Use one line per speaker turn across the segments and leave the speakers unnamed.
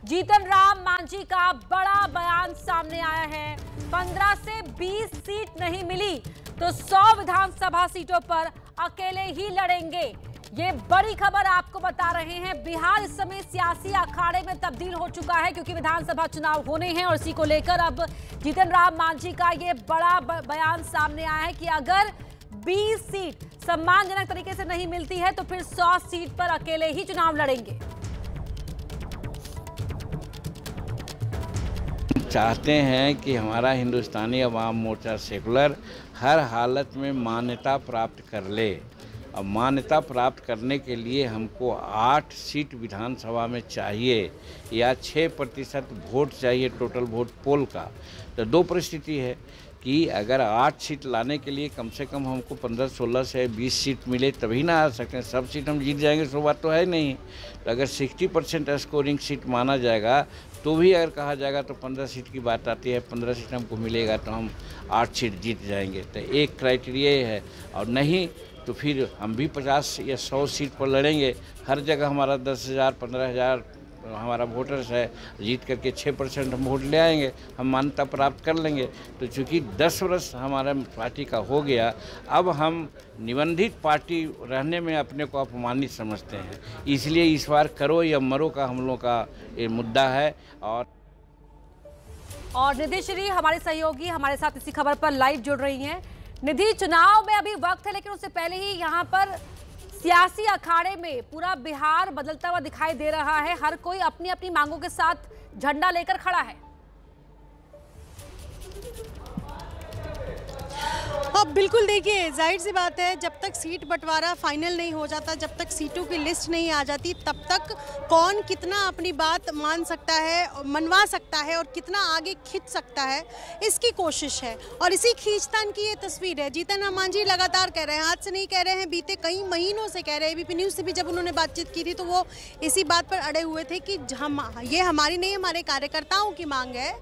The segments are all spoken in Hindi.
जीतन राम मांझी का बड़ा बयान सामने आया है। 15 से 20 सीट नहीं मिली तो 100 विधानसभा सीटों पर अकेले ही लड़ेंगे। ये बड़ी खबर आपको बता रहे हैं। बिहार इस समय सियासी अखाड़े में तब्दील हो चुका है क्योंकि विधानसभा चुनाव होने हैं और इसी को लेकर अब जीतन राम मांझी का ये बड़ा बयान सामने आया है कि अगर 20 सीट सम्मानजनक तरीके से नहीं मिलती है तो फिर 100 सीट पर अकेले ही चुनाव लड़ेंगे।
चाहते हैं कि हमारा हिंदुस्तानी अवाम मोर्चा सेकुलर हर हालत में मान्यता प्राप्त कर ले। अब मान्यता प्राप्त करने के लिए हमको 8 सीट विधानसभा में चाहिए या 6% वोट चाहिए टोटल वोट पोल का। तो दो परिस्थिति है कि अगर 8 सीट लाने के लिए कम से कम हमको 15, 16 से 20 सीट मिले तभी ना आ सकें। सब सीट हम जीत जाएंगे सो बात तो है नहीं। तो अगर 60% स्कोरिंग सीट माना जाएगा तो भी अगर कहा जाएगा तो 15 सीट की बात आती है। 15 सीट हमको मिलेगा तो हम 8 सीट जीत जाएंगे। तो एक क्राइटेरिया ये है, और नहीं तो फिर हम भी 50 या 100 सीट पर लड़ेंगे। हर जगह हमारा 10,000, 15,000 हमारा वोटर्स है, जीत करके 6% हम वोट ले आएंगे, हम मान्यता प्राप्त कर लेंगे। तो चूँकि 10 वर्ष हमारा पार्टी का हो गया, अब हम निबंधित पार्टी रहने में अपने को अपमानित समझते हैं। इसलिए इस बार करो या मरो का हम लोग का ये मुद्दा है।
और निधि श्री हमारे सहयोगी हमारे साथ इसी खबर पर लाइव जुड़ रही हैं। निधि, चुनाव में अभी वक्त है लेकिन उससे पहले ही यहाँ पर सियासी अखाड़े में पूरा बिहार बदलता हुआ दिखाई दे रहा है। हर कोई अपनी अपनी मांगों के साथ झंडा लेकर खड़ा है।
अब बिल्कुल देखिए, जाहिर सी बात है, जब तक सीट बंटवारा फाइनल नहीं हो जाता, जब तक सीटों की लिस्ट नहीं आ जाती, तब तक कौन कितना अपनी बात मान सकता है, मनवा सकता है और कितना आगे खींच सकता है, इसकी कोशिश है। और इसी खींचतान की ये तस्वीर है। जीतन राम मांझी लगातार कह रहे हैं, आज से नहीं कह रहे हैं, बीते कई महीनों से कह रहे हैं। एबीपी न्यूज़ से भी जब उन्होंने बातचीत की थी तो वो इसी बात पर अड़े हुए थे कि ये हमारी नहीं, हमारे कार्यकर्ताओं की मांग है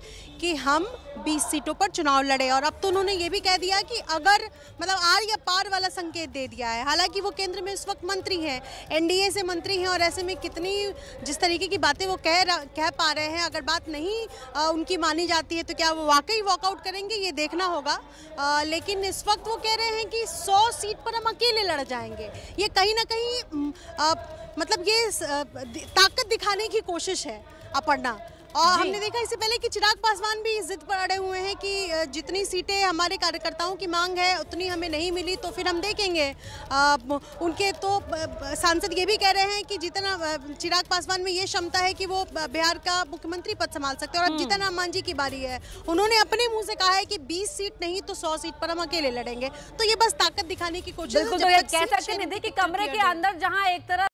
कि हम 20 सीटों पर चुनाव लड़े। और अब तो उन्होंने ये भी कह दिया कि अगर मतलब आर या पार वाला संकेत दे दिया है। हालांकि वो केंद्र में इस वक्त मंत्री हैं, एनडीए से मंत्री हैं, और ऐसे में कितनी जिस तरीके की बातें वो कह पा रहे हैं, अगर बात नहीं उनकी मानी जाती है तो क्या वो वाकई वॉकआउट करेंगे, ये देखना होगा। लेकिन इस वक्त वो कह रहे हैं कि 100 सीट पर हम अकेले लड़ जाएंगे। ये कहीं ना कहीं मतलब ये ताकत दिखाने की कोशिश है अपर्णा। और हमने देखा इससे पहले कि चिराग पासवान भी इस जिद पर अड़े हुए हैं कि जितनी सीटें हमारे कार्यकर्ताओं की मांग है उतनी हमें नहीं मिली तो फिर हम देखेंगे। उनके तो सांसद ये भी कह रहे हैं कि जितना चिराग पासवान में ये क्षमता है कि वो बिहार का मुख्यमंत्री पद संभाल सकते हैं। और अब जीतन राम मांझी की बारी है। उन्होंने अपने मुंह से कहा है कि 20 सीट नहीं तो 100 सीट पर हम अकेले लड़ेंगे। तो ये बस ताकत दिखाने की कोशिश है।
कह सकते हैं कि कमरे के अंदर जहाँ एक तरफ